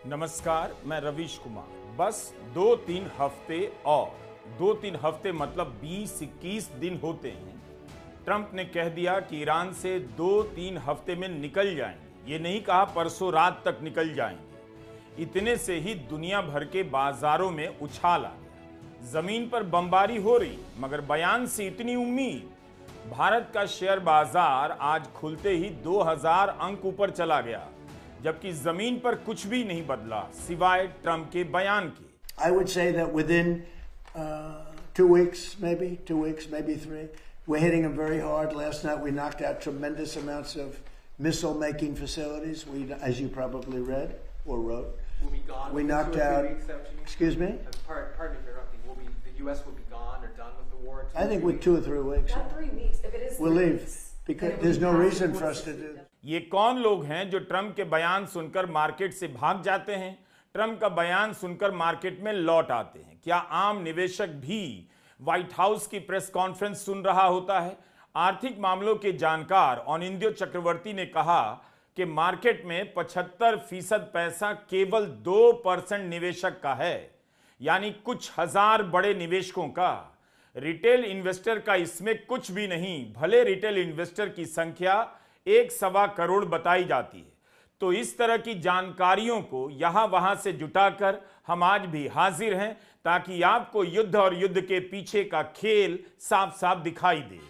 नमस्कार, मैं रवीश कुमार। बस 2-3 हफ्ते और 2-3 हफ्ते मतलब 20-21 दिन होते हैं। ट्रंप ने कह दिया कि ईरान से 2-3 हफ्ते में निकल जाएंगे। ये नहीं कहा परसों रात तक निकल जाएंगे। इतने से ही दुनिया भर के बाजारों में उछाल आ गया। जमीन पर बमबारी हो रही, मगर बयान से इतनी उम्मीद। भारत का शेयर बाजार आज खुलते ही 2000 अंक ऊपर चला गया, जबकि जमीन पर कुछ भी नहीं बदला सिवाय ट्रंप के बयान के। I would say that within 2 weeks, maybe 3, we're hitting them very hard. Last night we knocked out tremendous amounts of missile-making facilities. We, as you probably read or wrote, will be gone. We knocked out. Excuse me. Pardon interrupting. The U.S. will be gone or done with the war? I think with 2 or 3 weeks. Not 3 weeks. If it is, We'll 3 leave weeks, because there's no reason for us to do that. ये कौन लोग हैं जो Trump के बयान सुनकर market से भाग जाते हैं, ट्रंप का बयान सुनकर मार्केट में लौट आते हैं? क्या आम निवेशक भी व्हाइट हाउस की प्रेस कॉन्फ्रेंस सुन रहा होता है? आर्थिक मामलों के जानकार अनिंद्यो चक्रवर्ती ने कहा कि मार्केट में 75% पैसा केवल 2% निवेशक का है, यानी कुछ हजार बड़े निवेशकों का। रिटेल इन्वेस्टर का इसमें कुछ भी नहीं। भले रिटेल इन्वेस्टर की संख्या 1.25 करोड़ बताई जाती है। तो इस तरह की जानकारियों को यहां वहां से जुटाकर हम आज भी हाजिर हैं, ताकि आपको युद्ध और युद्ध के पीछे का खेल साफ साफ दिखाई दे।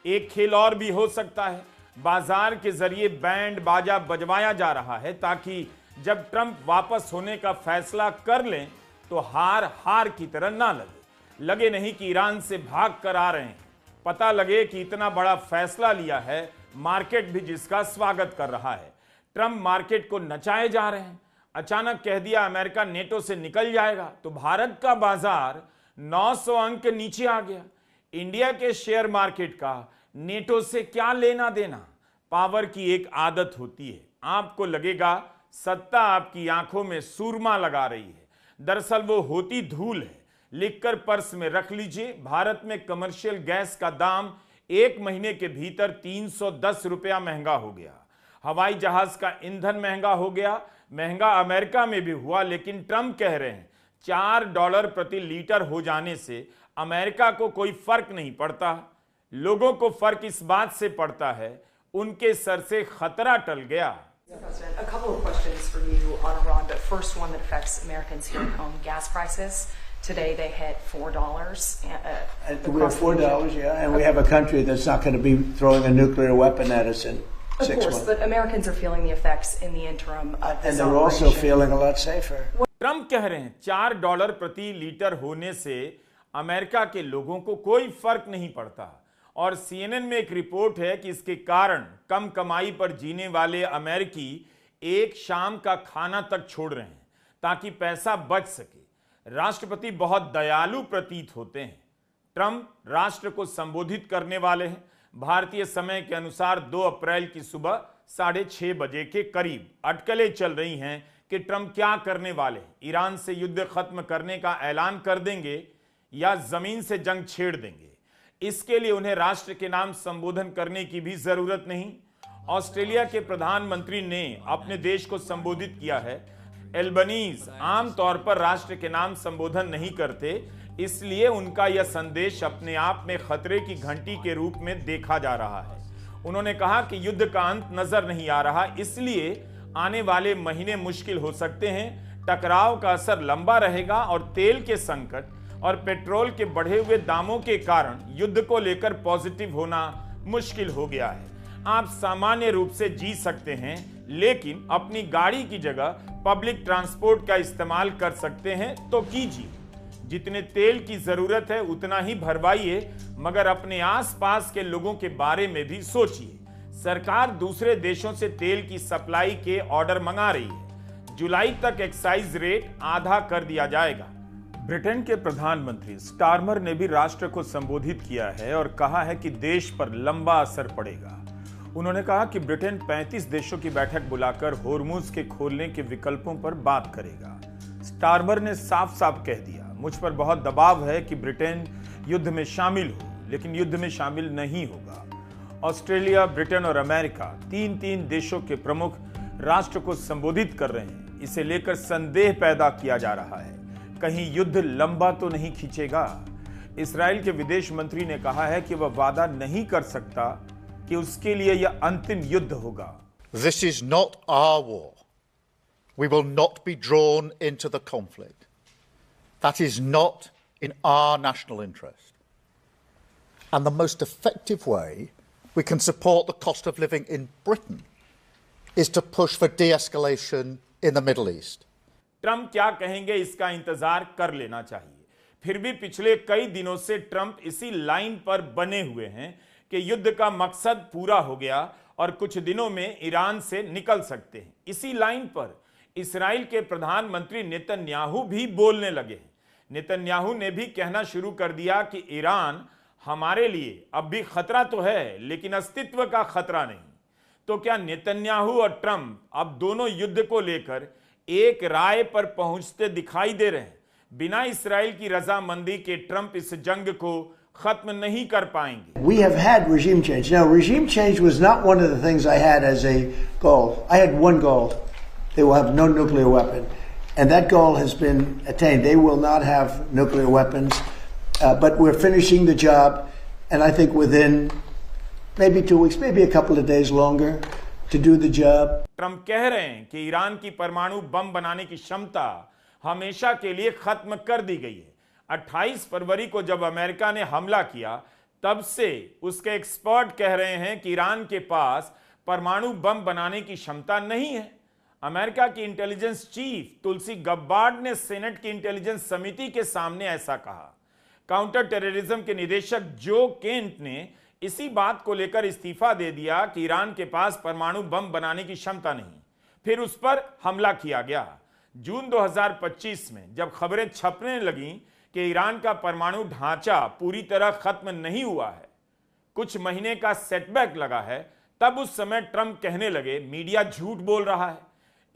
एक खेल और भी हो सकता है। बाजार के जरिए बैंड बाजा बजवाया जा रहा है, ताकि जब ट्रंप वापस होने का फैसला कर लें तो हार हार की तरह ना लगे नहीं कि ईरान से भाग कर आ रहे हैं। पता लगे कि इतना बड़ा फैसला लिया है, मार्केट भी जिसका स्वागत कर रहा है। ट्रंप मार्केट को नचाए जा रहे हैं। अचानक कह दिया अमेरिका नेटो से निकल जाएगा, तो भारत का बाजार 900 अंक के नीचे आ गया। इंडिया के शेयर मार्केट का नेटो से क्या लेना देना? पावर की एक आदत होती है, आपको लगेगा सत्ता आपकी आंखों में सूरमा लगा रही है। दरअसल वो होती धूल है। लिखकर पर्स में रख लीजिए, भारत में कमर्शियल गैस का दाम 1 महीने के भीतर 310 रुपया महंगा हो गया। हवाई जहाज का ईंधन महंगा हो गया। महंगा अमेरिका में भी हुआ, लेकिन ट्रंप कह रहे हैं $4 प्रति लीटर हो जाने से अमेरिका को कोई फर्क नहीं पड़ता। लोगों को फर्क इस बात से पड़ता है उनके सर से खतरा टल गया। A couple of questions for you on Iran, but first one that affects Americans here at home: gas prices. Today they hit $4. We're at $4, yeah, and we have a country that's not going to be throwing a nuclear weapon at us in 6 months. Of course, but Americans are feeling the effects in the interim of this And they're also operation. feeling a lot safer. Trump कह रहे हैं $4 प्रति litre होने से America के लोगों को कोई फर्क नहीं पड़ता। और CNN में एक रिपोर्ट है कि इसके कारण कम कमाई पर जीने वाले अमेरिकी एक शाम का खाना तक छोड़ रहे हैं ताकि पैसा बच सके। राष्ट्रपति बहुत दयालु प्रतीत होते हैं। ट्रंप राष्ट्र को संबोधित करने वाले हैं। भारतीय समय के अनुसार 2 अप्रैल की सुबह 6:30 बजे के करीब अटकलें चल रही हैं कि ट्रंप क्या करने वाले हैं। ईरान से युद्ध खत्म करने का ऐलान कर देंगे या जमीन से जंग छेड़ देंगे। इसके लिए उन्हें राष्ट्र के नाम संबोधन करने की भी जरूरत नहीं। ऑस्ट्रेलिया के प्रधानमंत्री ने अपने देश को संबोधित किया है। एल्बनीज आमतौर पर राष्ट्र के नाम संबोधन नहीं करते, इसलिए उनका यह संदेश अपने आप में खतरे की घंटी के रूप में देखा जा रहा है। उन्होंने कहा कि युद्ध का अंत नजर नहीं आ रहा, इसलिए आने वाले महीने मुश्किल हो सकते हैं। टकराव का असर लंबा रहेगा और तेल के संकट और पेट्रोल के बढ़े हुए दामों के कारण युद्ध को लेकर पॉजिटिव होना मुश्किल हो गया है। आप सामान्य रूप से जी सकते हैं, लेकिन अपनी गाड़ी की जगह पब्लिक ट्रांसपोर्ट का इस्तेमाल कर सकते हैं तो कीजिए। जितने तेल की जरूरत है उतना ही भरवाइए, मगर अपने आसपास के लोगों के बारे में भी सोचिए। सरकार दूसरे देशों से तेल की सप्लाई के ऑर्डर मंगा रही है। जुलाई तक एक्साइज रेट आधा कर दिया जाएगा। ब्रिटेन के प्रधानमंत्री स्टारमर ने भी राष्ट्र को संबोधित किया है और कहा है कि देश पर लंबा असर पड़ेगा। उन्होंने कहा कि ब्रिटेन 35 देशों की बैठक बुलाकर होर्मुज के खोलने के विकल्पों पर बात करेगा। स्टारमर ने साफ साफ कह दिया, मुझ पर बहुत दबाव है कि ब्रिटेन युद्ध में शामिल हो, लेकिन युद्ध में शामिल नहीं होगा। ऑस्ट्रेलिया, ब्रिटेन और अमेरिका 3-3 देशों के प्रमुख राष्ट्र को संबोधित कर रहे हैं। इसे लेकर संदेह पैदा किया जा रहा है, कहीं युद्ध लंबा तो नहीं खींचेगा। इस्राएल के विदेश मंत्री ने कहा है कि वह वादा नहीं कर सकता कि उसके लिए यह अंतिम युद्ध होगा। This is not our war. We will not be drawn into the conflict. That is not in our national interest. And the most effective way we can support the cost of living in Britain is to push for de-escalation in the Middle East. Trump क्या कहेंगे इसका इंतजार कर लेना चाहिए। फिर भी पिछले कई दिनों से ट्रंप इसी लाइन पर बने हुए हैं कि युद्ध का मकसद पूरा हो गया और कुछ दिनों में ईरान से निकल सकते हैं। इसी लाइन पर इस्राएल के प्रधानमंत्री नेतन्याहू भी बोलने लगे हैं। नेतन्याहू ने भी कहना शुरू कर दिया कि ईरान हमारे लिए अब भी खतरा तो है, लेकिन अस्तित्व का खतरा नहीं। तो क्या नेतन्याहू और ट्रंप अब दोनों युद्ध को लेकर एक राय पर पहुंचते दिखाई दे रहे हैं? बिना इस्राएल की रजामंदी के ट्रंप इस जंग को खत्म नहीं कर पाएंगे। We have had regime change. Now, regime change was not one of the things I had as a goal. I had one goal. They will have no nuclear weapon. And that goal has been attained. They will not have nuclear weapons. But we're finishing the job. And I think within maybe 2 weeks, maybe a couple of days longer to do the job. Trump कह रहे हैं कि Iran की परमाणु बम बनाने की क्षमता हमेशा के लिए खत्म कर दी गई है। 28 फरवरी को जब अमेरिका ने हमला किया, तब से उसके एक्सपर्ट कह रहे हैं कि ईरान के पास परमाणु बम बनाने की क्षमता नहीं है। अमेरिका की इंटेलिजेंस चीफ तुलसी गब्बार्ड ने सेनेट की इंटेलिजेंस समिति के सामने ऐसा कहा। काउंटर टेररिज्म के निदेशक जो केंट ने इसी बात को लेकर इस्तीफा दे दिया कि ईरान के पास परमाणु बम बनाने की क्षमता नहीं। फिर उस पर हमला किया गया। जून 2025 में जब खबरें छपने लगीं कि ईरान का परमाणु ढांचा पूरी तरह खत्म नहीं हुआ है, कुछ महीने का सेटबैक लगा है, तब उस समय ट्रंप कहने लगे मीडिया झूठ बोल रहा है,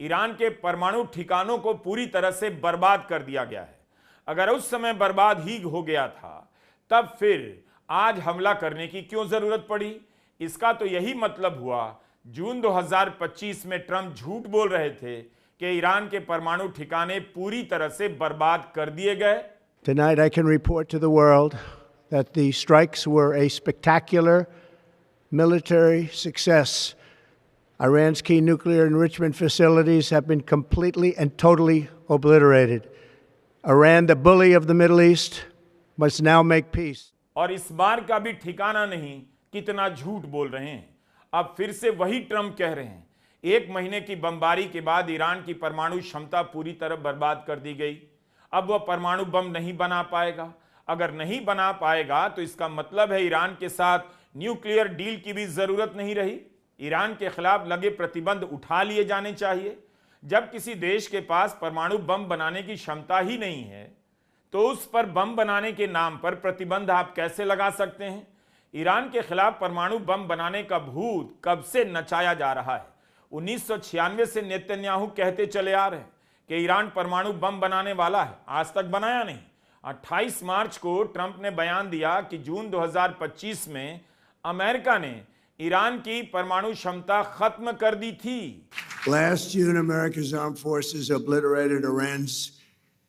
ईरान के परमाणु ठिकानों को पूरी तरह से बर्बाद कर दिया गया है। अगर उस समय बर्बाद ही हो गया था, तब फिर आज हमला करने की क्यों जरूरत पड़ी? इसका तो यही मतलब हुआ जून 2025 में ट्रंप झूठ बोल रहे थे कि ईरान के परमाणु ठिकाने पूरी तरह से बर्बाद कर दिए गए। Tonight I can report to the world that the strikes were a spectacular military success. Iran's key nuclear enrichment facilities have been completely and totally obliterated. Iran, the bully of the Middle East, must now make peace. और इस बार का भी ठिकाना नहीं कितना झूठ बोल रहे हैं। अब फिर से वही ट्रंप कह रहे हैं, 1 महीने की बमबारी के बाद ईरान की परमाणु क्षमता पूरी तरह बर्बाद कर दी गई। अब वह परमाणु बम नहीं बना पाएगा। अगर नहीं बना पाएगा तो इसका मतलब है ईरान के साथ न्यूक्लियर डील की भी जरूरत नहीं रही। ईरान के खिलाफ लगे प्रतिबंध उठा लिए जाने चाहिए। जब किसी देश के पास परमाणु बम बनाने की क्षमता ही नहीं है, तो उस पर बम बनाने के नाम पर प्रतिबंध आप कैसे लगा सकते हैं? ईरान के खिलाफ परमाणु बम बनाने का भूत कब से नचाया जा रहा है? 1996 से नेतन्याहू कहते चले आ रहे हैं कि ईरान परमाणु बम बनाने वाला है, आज तक बनाया नहीं। 28 मार्च को ट्रंप ने बयान दिया कि जून 2025 में अमेरिका ने ईरान की परमाणु क्षमता खत्म कर दी थी। Last June, America's armed forces obliterated Iran's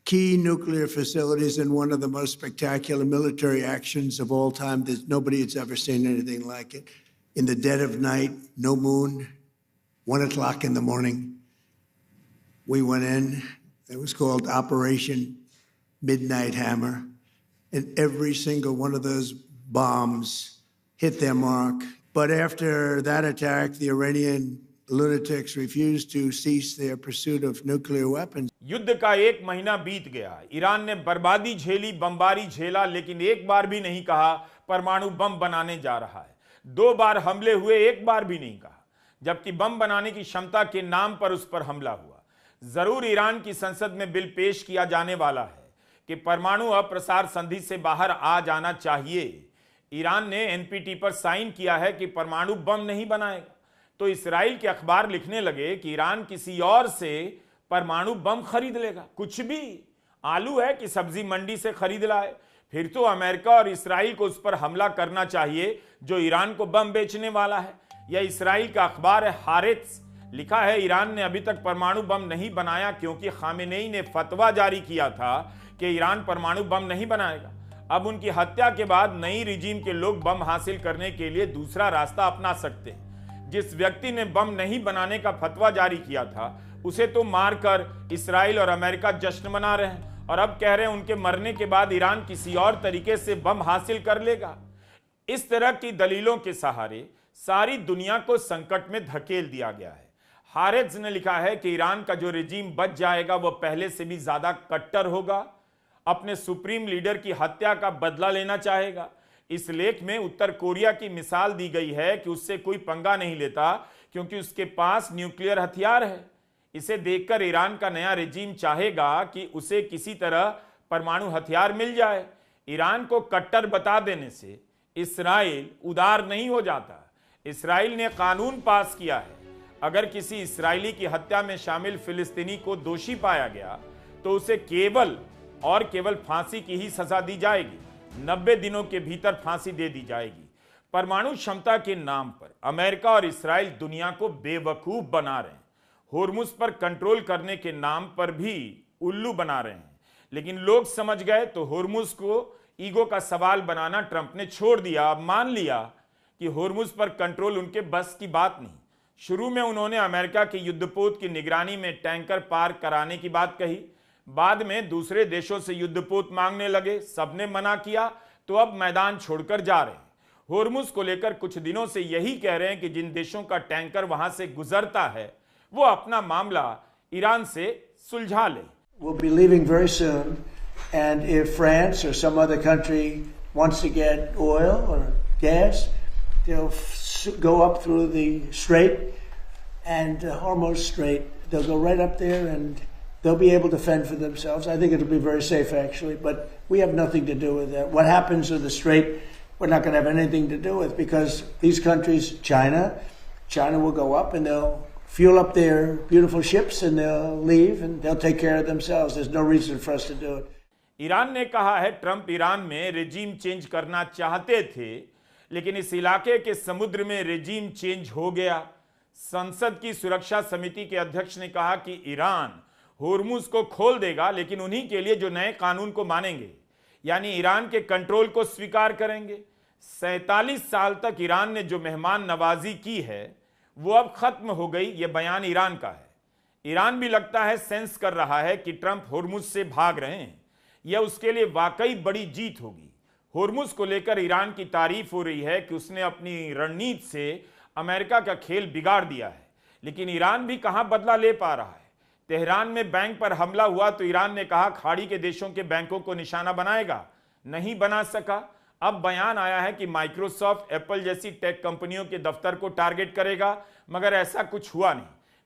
key nuclear facilities in one of the most spectacular military actions of all time. Nobody has ever seen anything like it. In the dead of night, no moon, 1 o'clock in the morning, we went in. It was called Operation Midnight Hammer. And every single one of those bombs hit their mark. But after that attack, the Iranian lunatics refused to cease their pursuit of nuclear weapons. युद्ध का 1 महीना बीत गया। Iran ने बर्बादी झेली, बमबारी झेला, लेकिन एक बार भी नहीं कहा परमाणु बम बनाने जा रहा है। 2 बार हमले हुए, एक बार भी नहीं कहा, जबकि बम बनाने की क्षमता के नाम पर उस पर हमला हुआ। जरूर ईरान की संसद में बिल पेश किया जाने वाला है कि परमाणु अप्रसार संधि से बाहर आ जाना चाहिए। ईरान ने एनपीटी पर साइन किया है कि परमाणु बम नहीं बनाएगा। तो इस्राएल के अखबार लिखने लगे कि ईरान किसी और से परमाणु बम खरीद लेगा। कुछ भी, आलू है कि सब्जी मंडी से खरीद लाए। फिर तो अमेरिका और इस्राएल को उस पर हमला करना चाहिए जो ईरान को बम बेचने वाला है। यह इस्राएल का अखबार है हारेट्स, लिखा है ईरान ने अभी तक परमाणु बम नहीं बनाया क्योंकि खामेनेई ने फतवा जारी किया था कि ईरान परमाणु बम नहीं बनाएगा। अब उनकी हत्या के बाद नई रिजीम के लोग बम हासिल करने के लिए दूसरा रास्ता अपना सकते हैं। जिस व्यक्ति ने बम नहीं बनाने का फतवा जारी किया था उसे तो मारकर इसराइल और अमेरिका जश्न मना रहे हैं और अब कह रहे हैं उनके मरने के बाद ईरान किसी और तरीके से बम हासिल कर लेगा। इस तरह की दलीलों के सहारे सारी दुनिया को संकट में धकेल दिया गया है। हारेज ने लिखा है कि ईरान का जो रिजीम बच जाएगा वह पहले से भी ज्यादा कट्टर होगा, अपने सुप्रीम लीडर की हत्या का बदला लेना चाहेगा। इस लेख में उत्तर कोरिया की मिसाल दी गई है कि उससे कोई पंगा नहीं लेता क्योंकि उसके पास न्यूक्लियर हथियार है। इसे देखकर ईरान का नया रिजीम चाहेगा कि उसे किसी तरह परमाणु हथियार मिल जाए। ईरान को कट्टर बता देने से इसराइल उदार नहीं हो जाता। इसराइल ने कानून पास किया है, अगर किसी इसराइली की हत्या में शामिल फिलिस्तीनी को दोषी पाया गया तो उसे केवल और केवल फांसी की ही सजा दी जाएगी। 90 दिनों के भीतर फांसी दे दी जाएगी। परमाणु क्षमता के नाम पर अमेरिका और इसराइल दुनिया को बेवकूफ बना रहे हैं। होर्मुज पर कंट्रोल करने के नाम पर भी उल्लू बना रहे हैं, लेकिन लोग समझ गए तो होर्मुज को ईगो का सवाल बनाना ट्रंप ने छोड़ दिया। अब मान लिया कि होर्मुज पर कंट्रोल उनके बस की बात नहीं। शुरू में उन्होंने अमेरिका के युद्धपोत की निगरानी में टैंकर पार कराने की बात कही, बाद में दूसरे देशों से युद्धपोत मांगने लगे, सबने मना किया तो अब मैदान छोड़कर जा रहे हैं। होर्मुज को लेकर कुछ दिनों से यही कह रहे हैं कि जिन देशों का टैंकर वहां से गुजरता है वो अपना मामला ईरान से सुलझा ले। We'll be leaving very soon, and if France or some other country wants to get oil or gas, they'll go up through the Strait and Hormuz Strait. They'll go right up there and they'll be able to fend for themselves. I think it'll be very safe, actually, but we have nothing to do with that. What happens with the Strait, we're not going to have anything to do with, because these countries, China will go up and they'll fuel up their beautiful ships and they'll leave and they'll take care of themselves. There's no reason for us to do it. Iran ने कहा है Trump Iran में regime change करना चाहते थे, लेकिन इस इलाके के समुद्र में रेजिम चेंज हो गया। संसद की सुरक्षा समिति के अध्यक्ष ने कहा कि ईरान होर्मुज को खोल देगा, लेकिन उन्हीं के लिए जो नए कानून को मानेंगे, यानी ईरान के कंट्रोल को स्वीकार करेंगे। 47 साल तक ईरान ने जो मेहमान नवाजी की है वो अब खत्म हो गई, यह बयान ईरान का है। ईरान भी लगता है सेंस कर रहा है कि ट्रंप होर्मुज से भाग रहे हैं, यह उसके लिए वाकई बड़ी जीत होगी। होर्मुज को लेकर ईरान की तारीफ हो रही है कि उसने अपनी रणनीति से अमेरिका का खेल बिगाड़ दिया है, लेकिन ईरान भी कहां बदला ले पा रहा है। तेहरान में बैंक पर हमला हुआ तो ईरान ने कहा खाड़ी के देशों के बैंकों को निशाना बनाएगा, नहीं बना सका। अब बयान आया है कि माइक्रोसॉफ्ट, एप्पल जैसी टेक कंपनियों के दफ्तर को टारगेट करेगा, मगर ऐसा कुछ हुआ नहीं।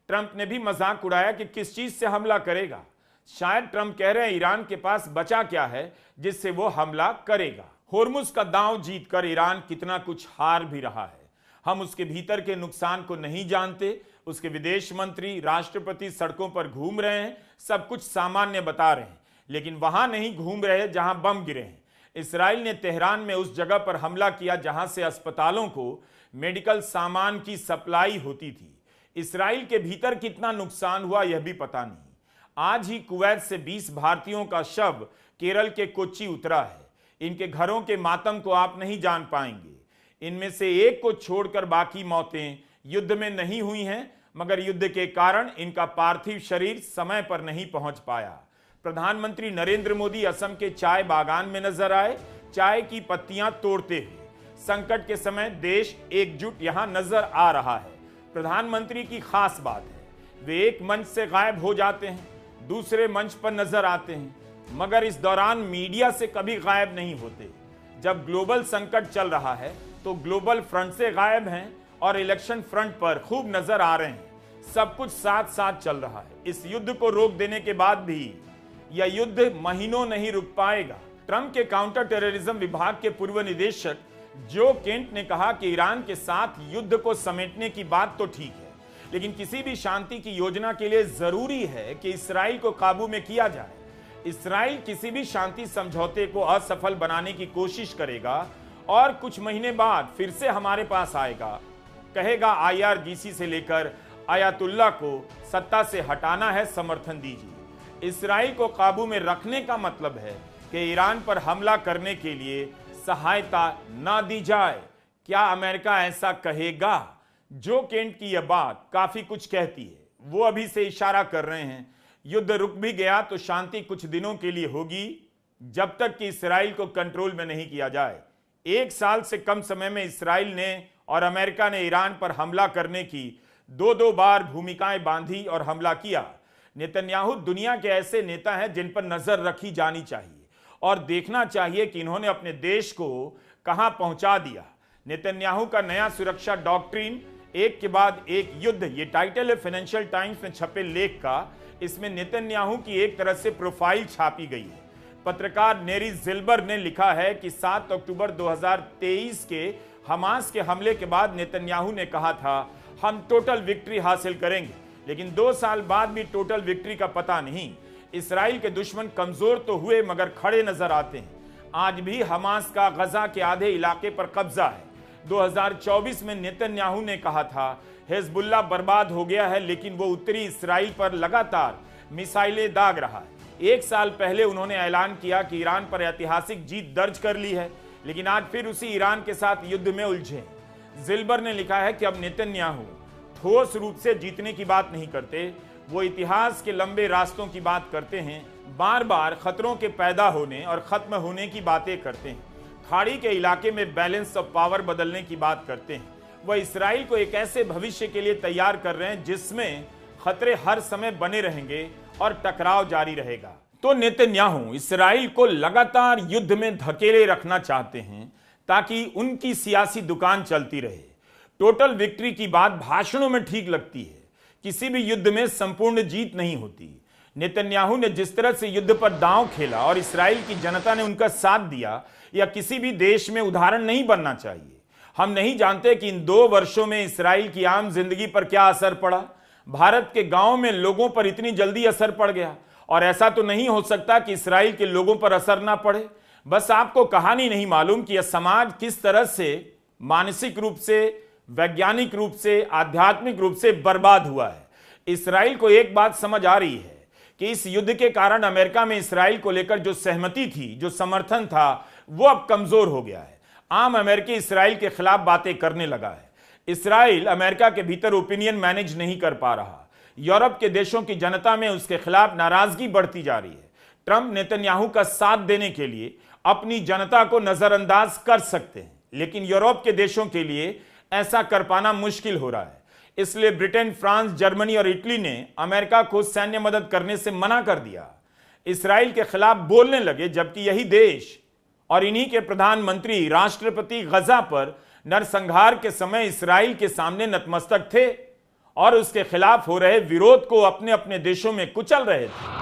ट्रंप ने भी मजाक उड़ाया कि किस चीज से हमला करेगा। शायद ट्रंप कह रहे हैं ईरान के पास बचा क्या है जिससे वो हमला करेगा। होर्मुज का दांव जीतकर ईरान कितना कुछ हार भी रहा है। हम उसके भीतर के नुकसान को नहीं जानते। उसके विदेश मंत्री, राष्ट्रपति सड़कों पर घूम रहे हैं, सब कुछ सामान्य बता रहे हैं, लेकिन वहां नहीं घूम रहे जहां बम गिरे हैं। इसराइल ने तेहरान में उस जगह पर हमला किया जहां से अस्पतालों को मेडिकल सामान की सप्लाई होती थी। इसराइल के भीतर कितना नुकसान हुआ यह भी पता नहीं। आज ही कुवैत से 20 भारतीयों का शव केरल के कोच्चि उतरा है। इनके घरों के मातम को आप नहीं जान पाएंगे। इनमें से एक को छोड़कर बाकी मौतें युद्ध में नहीं हुई हैं, मगर युद्ध के कारण इनका पार्थिव शरीर समय पर नहीं पहुंच पाया। प्रधानमंत्री नरेंद्र मोदी असम के चाय बागान में नजर आए, चाय की पत्तियां तोड़ते हुए। संकट के समय देश एकजुट यहां नजर आ रहा है। प्रधानमंत्री की खास बात है, वे एक मंच से गायब हो जाते हैं, दूसरे मंच पर नजर आते हैं, मगर इस दौरान मीडिया से कभी गायब नहीं होते। जब ग्लोबल संकट चल रहा है तो ग्लोबल फ्रंट से गायब हैं और इलेक्शन फ्रंट पर खूब नजर आ रहे हैं। सब कुछ साथ साथ चल रहा है। इस युद्ध को रोक देने के बाद भी यह युद्ध महीनों नहीं रुक पाएगा। ट्रंप के काउंटर टेररिज्म विभाग के पूर्व निदेशक जो केंट ने कहा कि ईरान के साथ युद्ध को समेटने की बात तो ठीक है, लेकिन किसी भी शांति की योजना के लिए जरूरी है कि इसराइल को काबू में किया जाए। इसराइल किसी भी शांति समझौते को असफल बनाने की कोशिश करेगा और कुछ महीने बाद फिर से हमारे पास आएगा, कहेगा IRGC से लेकर आयतुल्ला को सत्ता से हटाना है, समर्थन दीजिए। इसराइल को काबू में रखने का मतलब है कि ईरान पर हमला करने के लिए सहायता ना दी जाए। क्या अमेरिका ऐसा कहेगा? जो केंट की यह बात काफी कुछ कहती है। वो अभी से इशारा कर रहे हैं युद्ध रुक भी गया तो शांति कुछ दिनों के लिए होगी, जब तक कि इसराइल को कंट्रोल में नहीं किया जाए। 1 साल से कम समय में इसराइल ने और अमेरिका ने ईरान पर हमला करने की 2-2 बार भूमिकाएं बांधी और हमला किया। नेतन्याहू दुनिया के ऐसे नेता हैं जिन पर नजर रखी जानी चाहिए और देखना चाहिए कि इन्होंने अपने देश को कहां पहुंचा दिया। नेतन्याहू का नया सुरक्षा डॉक्ट्रिन, एक के बाद एक युद्ध, ये टाइटल है फाइनेंशियल टाइम्स में छपे लेख का। इसमें नेतन्याहू की एक तरह से प्रोफाइल छापी गई है। पत्रकार नेरी जिल्बर ने लिखा है कि 7 अक्टूबर 2023 के हमास के हमले के बाद नेतन्याहू ने कहा था हम टोटल विक्ट्री हासिल करेंगे, लेकिन 2 साल बाद भी टोटल विक्ट्री का पता नहीं। इसराइल के दुश्मन कमजोर तो हुए मगर खड़े नजर आते हैं। आज भी हमास का गजा के आधे इलाके पर कब्जा है। 2024 में नेतन्याहू ने कहा था हिजबुल्लाह बर्बाद हो गया है, लेकिन वो उत्तरी इसराइल पर लगातार मिसाइलें दाग रहा है। 1 साल पहले उन्होंने ऐलान किया कि ईरान पर ऐतिहासिक जीत दर्ज कर ली है, लेकिन आज फिर उसी ईरान के साथ युद्ध में उलझे। जिल्बर ने लिखा है कि अब नेतन्याहू ठोस रूप से जीतने की बात नहीं करते, वो इतिहास के लंबे रास्तों की बात करते हैं, बार बार खतरों के पैदा होने और खत्म होने की बातें करते हैं, खाड़ी के इलाके में बैलेंस ऑफ पावर बदलने की बात करते हैं। वह इसराइल को एक ऐसे भविष्य के लिए तैयार कर रहे हैं जिसमें खतरे हर समय बने रहेंगे और टकराव जारी रहेगा। तो नेतन्याहू इसराइल को लगातार युद्ध में धकेले रखना चाहते हैं ताकि उनकी सियासी दुकान चलती रहे। टोटल विक्ट्री की बात भाषणों में ठीक लगती है, किसी भी युद्ध में संपूर्ण जीत नहीं होती। नेतन्याहू ने जिस तरह से युद्ध पर दांव खेला और इसराइल की जनता ने उनका साथ दिया, यह किसी भी देश में उदाहरण नहीं बनना चाहिए। हम नहीं जानते कि इन 2 वर्षों में इसराइल की आम जिंदगी पर क्या असर पड़ा। भारत के गांव में लोगों पर इतनी जल्दी असर पड़ गया, और ऐसा तो नहीं हो सकता कि इसराइल के लोगों पर असर ना पड़े। बस आपको कहानी नहीं मालूम कि यह समाज किस तरह से मानसिक रूप से, वैज्ञानिक रूप से, आध्यात्मिक रूप से बर्बाद हुआ है। इसराइल को एक बात समझ आ रही है कि इस युद्ध के कारण अमेरिका में इसराइल को लेकर जो सहमति थी, जो समर्थन था, वो अब कमजोर हो गया है। आम अमेरिकी इसराइल के खिलाफ बातें करने लगा है। इसराइल अमेरिका के भीतर ओपिनियन मैनेज नहीं कर पा रहा। यूरोप के देशों की जनता में उसके खिलाफ नाराजगी बढ़ती जा रही है। ट्रंप नेतन्याहू का साथ देने के लिए अपनी जनता को नजरअंदाज कर सकते हैं, लेकिन यूरोप के देशों के लिए ऐसा कर पाना मुश्किल हो रहा है। इसलिए ब्रिटेन, फ्रांस, जर्मनी और इटली ने अमेरिका को सैन्य मदद करने से मना कर दिया। इसराइल के खिलाफ बोलने लगे, जबकि यही देश और इन्हीं के प्रधानमंत्री, राष्ट्रपति गजा पर नरसंहार के समय इसराइल के सामने नतमस्तक थे और उसके खिलाफ हो रहे विरोध को अपने अपने देशों में कुचल रहे थे।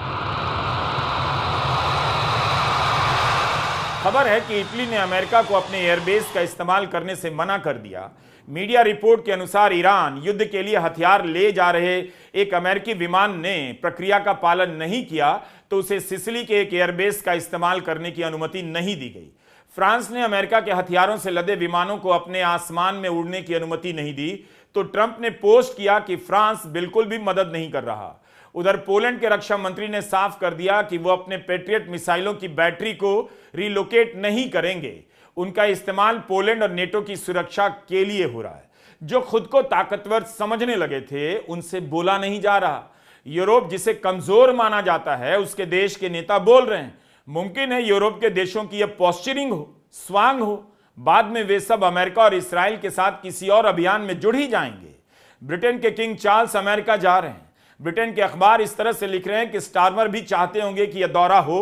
खबर है कि इटली ने अमेरिका को अपने एयरबेस का इस्तेमाल करने से मना कर दिया। मीडिया रिपोर्ट के अनुसार ईरान युद्ध के लिए हथियार ले जा रहे एक अमेरिकी विमान ने प्रक्रिया का पालन नहीं किया तो उसे सिसिली के एक एयरबेस का इस्तेमाल करने की अनुमति नहीं दी गई। फ्रांस ने अमेरिका के हथियारों से लदे विमानों को अपने आसमान में उड़ने की अनुमति नहीं दी, तो ट्रंप ने पोस्ट किया कि फ्रांस बिल्कुल भी मदद नहीं कर रहा। उधर पोलैंड के रक्षा मंत्री ने साफ कर दिया कि वो अपने पेट्रियट मिसाइलों की बैटरी को रिलोकेट नहीं करेंगे। उनका इस्तेमाल पोलैंड और नेटो की सुरक्षा के लिए हो रहा है। जो खुद को ताकतवर समझने लगे थे, उनसे बोला नहीं जा रहा। यूरोप जिसे कमजोर माना जाता है, उसके देश के नेता बोल रहे हैं। मुमकिन है यूरोप के देशों की यह पोस्चरिंग हो, स्वांग हो, बाद में वे सब अमेरिका और इसराइल के साथ किसी और अभियान में जुड़ ही जाएंगे। ब्रिटेन के किंग चार्ल्स अमेरिका जा रहे हैं। ब्रिटेन के अखबार इस तरह से लिख रहे हैं कि स्टारमर भी चाहते होंगे कि यह दौरा हो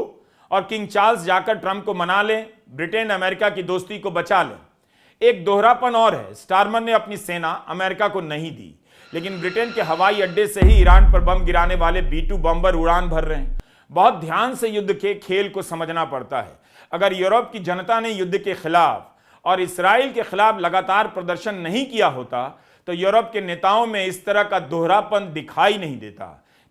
और किंग चार्ल्स जाकर ट्रंप को मना लें, ब्रिटेन अमेरिका की दोस्ती को बचा लें। एक दोहरापन और है, स्टारमर ने अपनी सेना अमेरिका को नहीं दी, लेकिन ब्रिटेन के हवाई अड्डे से ही ईरान पर बम गिराने वाले B-2 बम्बर उड़ान भर रहे हैं। बहुत ध्यान से युद्ध के खेल को समझना पड़ता है। अगर यूरोप की जनता ने युद्ध के खिलाफ और इसराइल के खिलाफ लगातार प्रदर्शन नहीं किया होता तो यूरोप के नेताओं में इस तरह का दोहरापन दिखाई नहीं देता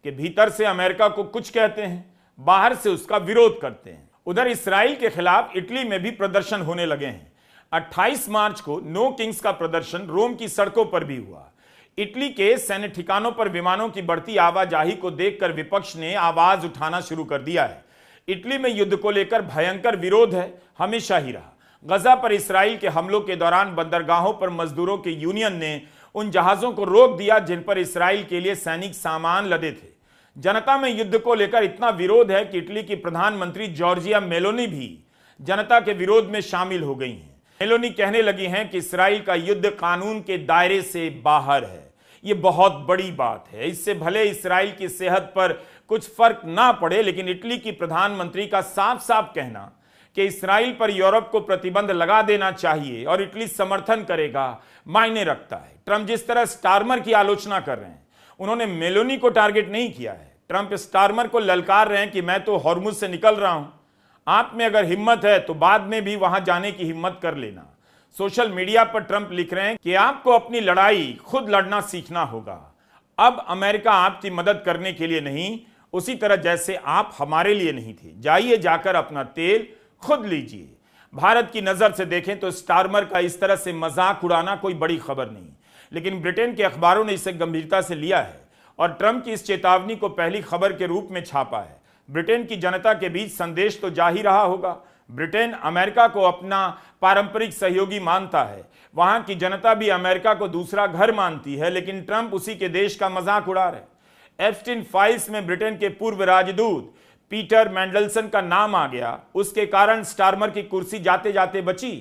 कि भीतर से अमेरिका को कुछ कहते हैं, बाहर से उसका विरोध करते हैं। उधर इसराइल के खिलाफ इटली में भी प्रदर्शन होने लगे हैं। 28 मार्च को नो किंग्स का प्रदर्शन रोम की सड़कों पर भी हुआ। इटली के सैन्य ठिकानों पर विमानों की बढ़ती आवाजाही को देखकर विपक्ष ने आवाज उठाना शुरू कर दिया है। इटली में युद्ध को लेकर भयंकर विरोध है, हमेशा ही रहा। गजा पर इसराइल के हमलों के दौरान बंदरगाहों पर मजदूरों के यूनियन ने उन जहाजों को रोक दिया जिन पर इसराइल के लिए सैनिक सामान लदे थे। जनता में युद्ध को लेकर इतना विरोध है कि इटली की प्रधानमंत्री जॉर्जिया मेलोनी भी जनता के विरोध में शामिल हो गई हैं। मेलोनी कहने लगी हैं कि इसराइल का युद्ध कानून के दायरे से बाहर है। ये बहुत बड़ी बात है। इससे भले इसराइल की सेहत पर कुछ फर्क ना पड़े, लेकिन इटली की प्रधानमंत्री का साफ साफ कहना कि इसराइल पर यूरोप को प्रतिबंध लगा देना चाहिए और इटली समर्थन करेगा मायने रखता है। ट्रंप जिस तरह स्टारमर की आलोचना कर रहे हैं, उन्होंने मेलोनी को टारगेट नहीं किया है। ट्रंप स्टारमर को ललकार रहे हैं कि मैं तो हॉर्मुज से निकल रहा हूं, आप में अगर हिम्मत है तो बाद में भी वहां जाने की हिम्मत कर लेना। सोशल मीडिया पर ट्रंप लिख रहे हैं कि आपको अपनी लड़ाई खुद लड़ना सीखना होगा। अब अमेरिका आपकी मदद करने के लिए नहीं, उसी तरह जैसे आप हमारे लिए नहीं थे। जाइए, जाकर अपना तेल खुद लीजिए। भारत की नजर से देखें तो स्टारमर का इस तरह से मजाक उड़ाना कोई बड़ी खबर नहीं, लेकिन ब्रिटेन के अखबारों ने इसे गंभीरता से लिया है और ट्रंप की इस चेतावनी को पहली खबर के रूप में छापा है। ब्रिटेन की जनता के बीच संदेश तो जा ही रहा होगा। ब्रिटेन अमेरिका को अपना पारंपरिक सहयोगी मानता है, वहां की जनता भी अमेरिका को दूसरा घर मानती है, लेकिन ट्रंप उसी के देश का मजाक उड़ा रहे। एप्स्टीन फाइल्स में ब्रिटेन के पूर्व राजदूत पीटर मैंडलसन का नाम आ गया। उसके कारण स्टारमर की कुर्सी जाते जाते बची।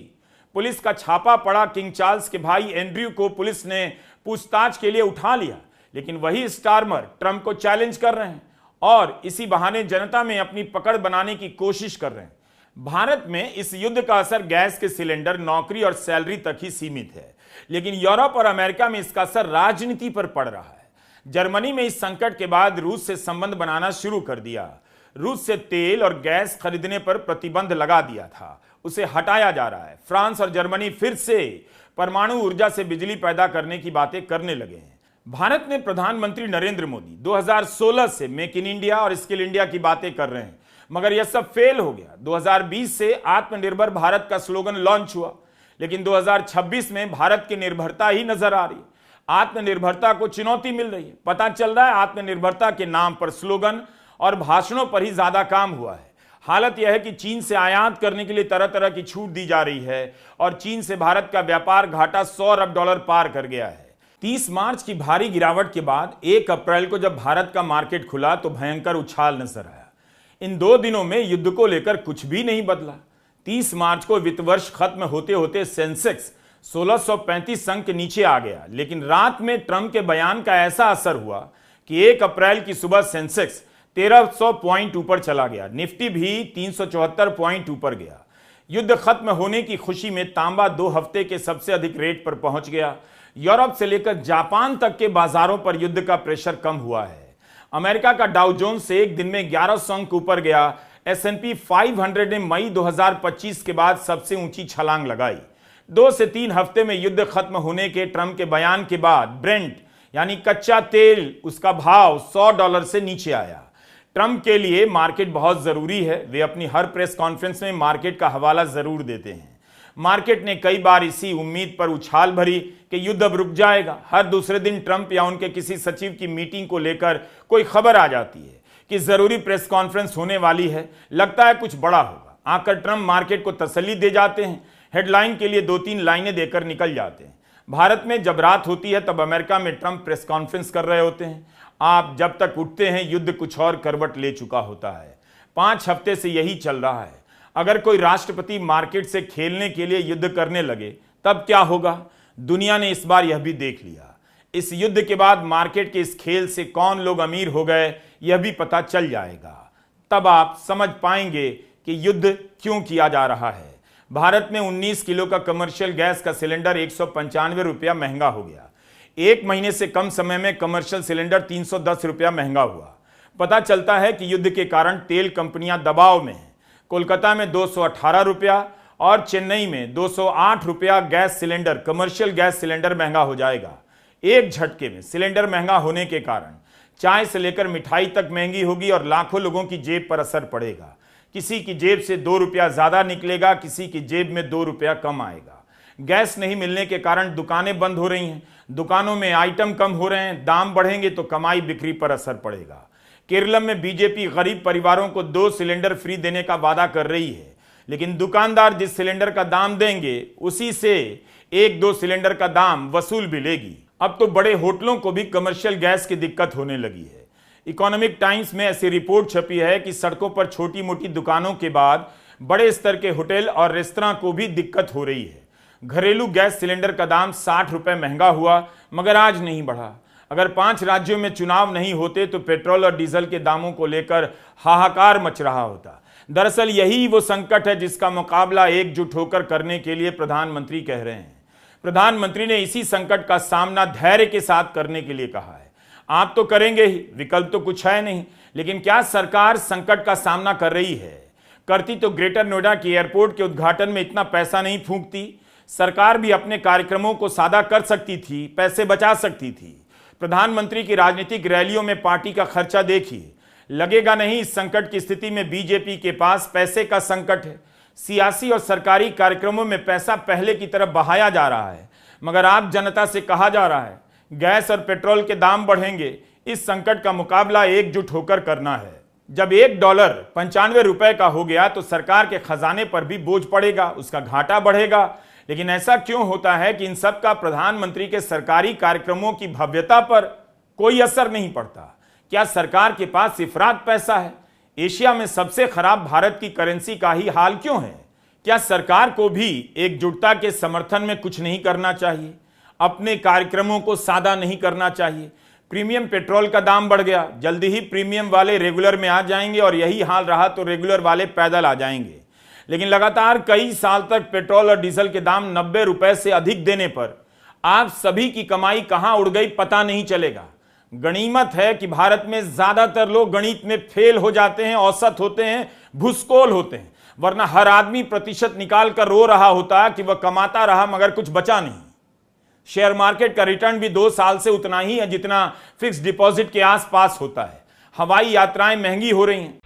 पुलिस का छापा पड़ा। किंग चार्ल्स के भाई एंड्रयू को पुलिस ने पूछताछ के लिए उठा लिया, लेकिन वही स्टारमर ट्रंप को चैलेंज कर रहे हैं और इसी बहाने जनता में अपनी पकड़ बनाने की कोशिश कर रहे हैं। भारत में इस युद्ध का असर गैस के सिलेंडर, नौकरी और सैलरी तक ही सीमित है, लेकिन यूरोप और अमेरिका में इसका असर राजनीति पर पड़ रहा है। जर्मनी में इस संकट के बाद रूस से संबंध बनाना शुरू कर दिया। रूस से तेल और गैस खरीदने पर प्रतिबंध लगा दिया था, उसे हटाया जा रहा है। फ्रांस और जर्मनी फिर से परमाणु ऊर्जा से बिजली पैदा करने की बातें करने लगे हैं। भारत में प्रधानमंत्री नरेंद्र मोदी 2016 से मेक इन इंडिया और स्किल इंडिया की बातें कर रहे हैं, मगर यह सब फेल हो गया। 2020 से आत्मनिर्भर भारत का स्लोगन लॉन्च हुआ, लेकिन 2026 में भारत की निर्भरता ही नजर आ रही है। आत्मनिर्भरता को चुनौती मिल रही है। पता चल रहा है आत्मनिर्भरता के नाम पर स्लोगन और भाषणों पर ही ज्यादा काम हुआ है। हालत यह है कि चीन से आयात करने के लिए तरह तरह की छूट दी जा रही है और चीन से भारत का व्यापार घाटा $100 अरब पार कर गया है। 30 मार्च की भारी गिरावट के बाद 1 अप्रैल को जब भारत का मार्केट खुला तो भयंकर उछाल नजर आया। इन 2 दिनों में युद्ध को लेकर कुछ भी नहीं बदला। 30 मार्च को वित्त वर्ष खत्म होते होते सेंसेक्स 1635 अंक नीचे आ गया, लेकिन रात में ट्रंप के बयान का ऐसा असर हुआ कि 1 अप्रैल की सुबह सेंसेक्स 1300 पॉइंट ऊपर चला गया। निफ्टी भी 374 पॉइंट ऊपर गया। युद्ध खत्म होने की खुशी में तांबा 2 हफ्ते के सबसे अधिक रेट पर पहुंच गया। यूरोप से लेकर जापान तक के बाजारों पर युद्ध का प्रेशर कम हुआ है। अमेरिका का डाउ जोन्स से एक दिन में 1100 अंक ऊपर गया। S&P 500 ने मई 2025 के बाद सबसे ऊंची छलांग लगाई। 2 से 3 हफ्ते में युद्ध खत्म होने के ट्रंप के बयान के बाद ब्रेंट यानी कच्चा तेल, उसका भाव $100 से नीचे आया। ट्रंप के लिए मार्केट बहुत जरूरी है। वे अपनी हर प्रेस कॉन्फ्रेंस में मार्केट का हवाला जरूर देते हैं। मार्केट ने कई बार इसी उम्मीद पर उछाल भरी कि युद्ध अब रुक जाएगा। हर दूसरे दिन ट्रंप या उनके किसी सचिव की मीटिंग को लेकर कोई खबर आ जाती है कि जरूरी प्रेस कॉन्फ्रेंस होने वाली है, लगता है कुछ बड़ा होगा। आकर ट्रंप मार्केट को तसल्ली दे जाते हैं, हेडलाइन के लिए 2-3 लाइनें देकर निकल जाते हैं। भारत में जब रात होती है तब अमेरिका में ट्रंप प्रेस कॉन्फ्रेंस कर रहे होते हैं। आप जब तक उठते हैं युद्ध कुछ और करवट ले चुका होता है। 5 हफ्ते से यही चल रहा है। अगर कोई राष्ट्रपति मार्केट से खेलने के लिए युद्ध करने लगे तब क्या होगा? दुनिया ने इस बार यह भी देख लिया। इस युद्ध के बाद मार्केट के इस खेल से कौन लोग अमीर हो गए यह भी पता चल जाएगा। तब आप समझ पाएंगे कि युद्ध क्यों किया जा रहा है। भारत में 19 किलो का कमर्शियल गैस का सिलेंडर 195 रुपया महंगा हो गया। 1 महीने से कम समय में कमर्शियल सिलेंडर 310 रुपया महंगा हुआ। पता चलता है कि युद्ध के कारण तेल कंपनियां दबाव में हैं। कोलकाता में 218 रुपया और चेन्नई में 208 रुपया gas cylinder, commercial gas cylinder महंगा हो जाएगा। एक झटके में सिलेंडर महंगा होने के कारण चाय से लेकर मिठाई तक महंगी होगी और लाखों लोगों की जेब पर असर पड़ेगा। किसी की जेब से 2 रुपया ज्यादा निकलेगा, किसी की जेब में 2 रुपया कम आएगा। गैस नहीं मिलने के कारण दुकानें बंद हो रही हैं, दुकानों में आइटम कम हो रहे हैं, दाम बढ़ेंगे तो कमाई बिक्री पर असर पड़ेगा। केरल में बीजेपी गरीब परिवारों को 2 सिलेंडर फ्री देने का वादा कर रही है, लेकिन दुकानदार जिस सिलेंडर का दाम देंगे उसी से 1-2 सिलेंडर का दाम वसूल भी लेगी। अब तो बड़े होटलों को भी कमर्शियल गैस की दिक्कत होने लगी है। इकोनॉमिक टाइम्स में ऐसी रिपोर्ट छपी है कि सड़कों पर छोटी मोटी दुकानों के बाद बड़े स्तर के होटल और रेस्तरां को भी दिक्कत हो रही है। घरेलू गैस सिलेंडर का दाम 60 रुपए महंगा हुआ, मगर आज नहीं बढ़ा। अगर 5 राज्यों में चुनाव नहीं होते तो पेट्रोल और डीजल के दामों को लेकर हाहाकार मच रहा होता। दरअसल यही वो संकट है जिसका मुकाबला एकजुट होकर करने के लिए प्रधानमंत्री कह रहे हैं। प्रधानमंत्री ने इसी संकट का सामना धैर्य के साथ करने के लिए कहा है। आप तो करेंगे ही, विकल्प तो कुछ है नहीं, लेकिन क्या सरकार संकट का सामना कर रही है? करती तो ग्रेटर नोएडा के एयरपोर्ट के उद्घाटन में इतना पैसा नहीं फूंकती। सरकार भी अपने कार्यक्रमों को सादा कर सकती थी, पैसे बचा सकती थी। प्रधानमंत्री की राजनीतिक रैलियों में पार्टी का खर्चा देखिए, लगेगा नहीं इस संकट की स्थिति में बीजेपी के पास पैसे का संकट है। सियासी और सरकारी कार्यक्रमों में पैसा पहले की तरफ बहाया जा रहा है, मगर आप जनता से कहा जा रहा है गैस और पेट्रोल के दाम बढ़ेंगे, इस संकट का मुकाबला एकजुट होकर करना है। जब $1 95 रुपए का हो गया तो सरकार के खजाने पर भी बोझ पड़ेगा, उसका घाटा बढ़ेगा। लेकिन ऐसा क्यों होता है कि इन सब का प्रधानमंत्री के सरकारी कार्यक्रमों की भव्यता पर कोई असर नहीं पड़ता? क्या सरकार के पास इफरात पैसा है? एशिया में सबसे खराब भारत की करेंसी का ही हाल क्यों है? क्या सरकार को भी एकजुटता के समर्थन में कुछ नहीं करना चाहिए? अपने कार्यक्रमों को सादा नहीं करना चाहिए? प्रीमियम पेट्रोल का दाम बढ़ गया, जल्दी ही प्रीमियम वाले रेगुलर में आ जाएंगे और यही हाल रहा तो रेगुलर वाले पैदल आ जाएंगे। लेकिन लगातार कई साल तक पेट्रोल और डीजल के दाम 90 रुपए से अधिक देने पर आप सभी की कमाई कहां उड़ गई पता नहीं चलेगा। गनीमत है कि भारत में ज्यादातर लोग गणित में फेल हो जाते हैं, औसत होते हैं, भूसकोल होते हैं, वरना हर आदमी प्रतिशत निकाल कर रो रहा होता कि वह कमाता रहा मगर कुछ बचा नहीं। शेयर मार्केट का रिटर्न भी 2 साल से उतना ही है जितना फिक्स डिपॉजिट के आसपास होता है। हवाई यात्राएं महंगी हो रही हैं।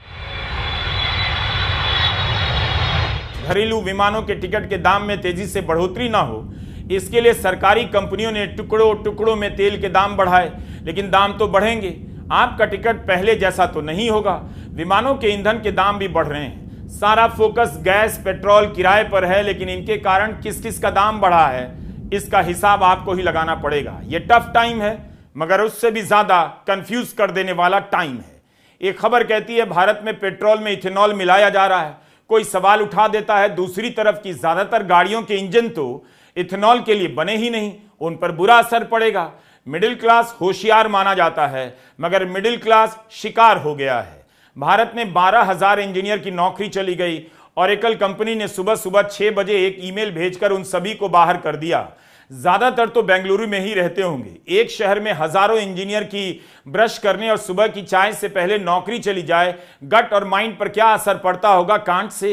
घरेलू विमानों के टिकट के दाम में तेजी से बढ़ोतरी ना हो, इसके लिए सरकारी कंपनियों ने टुकड़ों टुकड़ों में तेल के दाम बढ़ाए, लेकिन दाम तो बढ़ेंगे। आपका टिकट पहले जैसा तो नहीं होगा। विमानों के ईंधन के दाम भी बढ़ रहे हैं। सारा फोकस गैस, पेट्रोल, किराए पर है, लेकिन इनके कारण किस किस का दाम बढ़ा है इसका हिसाब आपको ही लगाना पड़ेगा। यह टफ टाइम है, मगर उससे भी ज्यादा कंफ्यूज कर देने वाला टाइम है। एक खबर कहती है भारत में पेट्रोल में इथेनॉल मिलाया जा रहा है। कोई सवाल उठा देता है दूसरी तरफ की ज्यादातर गाड़ियों के इंजन तो इथेनॉल के लिए बने ही नहीं, उन पर बुरा असर पड़ेगा। मिडिल क्लास होशियार माना जाता है, मगर मिडिल क्लास शिकार हो गया है। भारत में 12,000 इंजीनियर की नौकरी चली गई। ऑरेकल कंपनी ने सुबह सुबह 6 बजे एक ईमेल भेजकर उन सभी को बाहर कर दिया। ज्यादातर तो बेंगलुरु में ही रहते होंगे। एक शहर में हजारों इंजीनियर की ब्रश करने और सुबह की चाय से पहले नौकरी चली जाए, गट और माइंड पर क्या असर पड़ता होगा कांट से।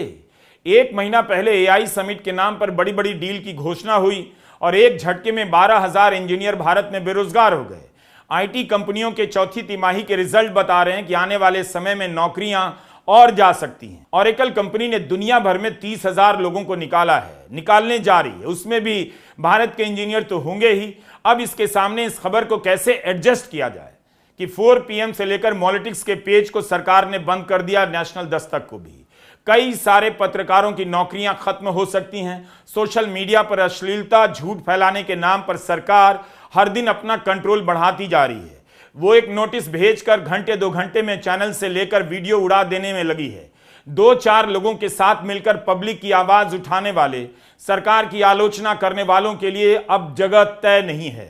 1 महीना पहले एआई समिट के नाम पर बड़ी बड़ी डील की घोषणा हुई और एक झटके में 12,000 इंजीनियर भारत में बेरोजगार हो गए। आईटी कंपनियों के चौथी तिमाही के रिजल्ट बता रहे हैं कि आने वाले समय में नौकरियां और जा सकती हैं। ऑरेकल कंपनी ने दुनिया भर में 30,000 लोगों को निकाला है, निकालने जा रही है। उसमें भी भारत के इंजीनियर तो होंगे ही। अब इसके सामने इस खबर को कैसे एडजस्ट किया जाए कि 4 PM से लेकर पॉलिटिक्स के पेज को सरकार ने बंद कर दिया, नेशनल दस्तक को भी। कई सारे पत्रकारों की नौकरियां खत्म हो सकती हैं। सोशल मीडिया पर अश्लीलता, झूठ फैलाने के नाम पर सरकार हर दिन अपना कंट्रोल बढ़ाती जा रही है। वो एक नोटिस भेजकर घंटे 2 घंटे में चैनल से लेकर वीडियो उड़ा देने में लगी है। 2-4 लोगों के साथ मिलकर पब्लिक की आवाज उठाने वाले, सरकार की आलोचना करने वालों के लिए अब जगह तय नहीं है।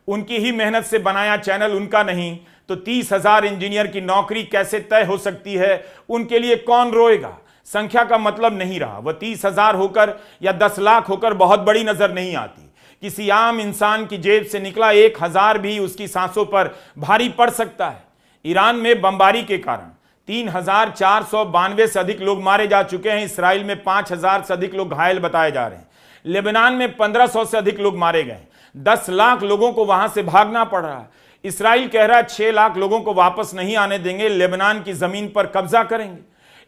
उनकी ही मेहनत से बनाया चैनल उनका नहीं तो 30,000 इंजीनियर की नौकरी कैसे तय हो सकती है? उनके लिए कौन रोएगा? संख्या का मतलब नहीं रहा। वह 30,000 होकर या 10 लाख होकर बहुत बड़ी नजर नहीं आती। किसी आम इंसान की जेब से निकला 1,000 भी उसकी सांसों पर भारी पड़ सकता है। ईरान में बमबारी के कारण 3,492 से अधिक लोग मारे जा चुके हैं। इसराइल में 5,000 से अधिक लोग घायल बताए जा रहे हैं। लेबनान में 1,500 से अधिक लोग मारे गए। 10 लाख लोगों को वहां से भागना पड़ रहा है। इसराइल कह रहा है 6 लाख लोगों को वापस नहीं आने देंगे, लेबनान की जमीन पर कब्जा करेंगे।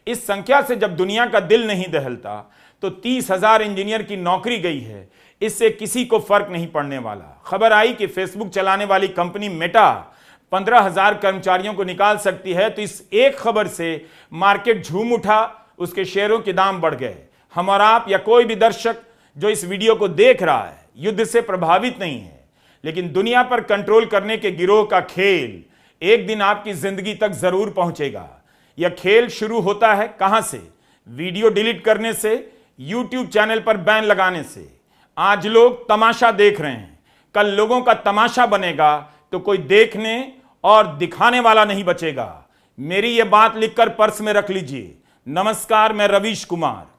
इस संख्या से जब दुनिया का दिल नहीं दहलता तो 30,000 इंजीनियर की नौकरी गई है। इससे किसी को फर्क नहीं पड़ने वाला। खबर आई कि फेसबुक चलाने वाली कंपनी मेटा 15,000 कर्मचारियों को निकाल सकती है, तो इस एक खबर से मार्केट झूम उठा, उसके शेयरों के दाम बढ़ गए। हम और आप या कोई भी दर्शक जो इस वीडियो को देख रहा है युद्ध से प्रभावित नहीं है, लेकिन दुनिया पर कंट्रोल करने के गिरोह का खेल एक दिन आपकी जिंदगी तक जरूर पहुंचेगा। यह खेल शुरू होता है कहां से? वीडियो डिलीट करने से, YouTube चैनल पर बैन लगाने से। आज लोग तमाशा देख रहे हैं, कल लोगों का तमाशा बनेगा तो कोई देखने और दिखाने वाला नहीं बचेगा। मेरी यह बात लिखकर पर्स में रख लीजिए। नमस्कार, मैं रवीश कुमार।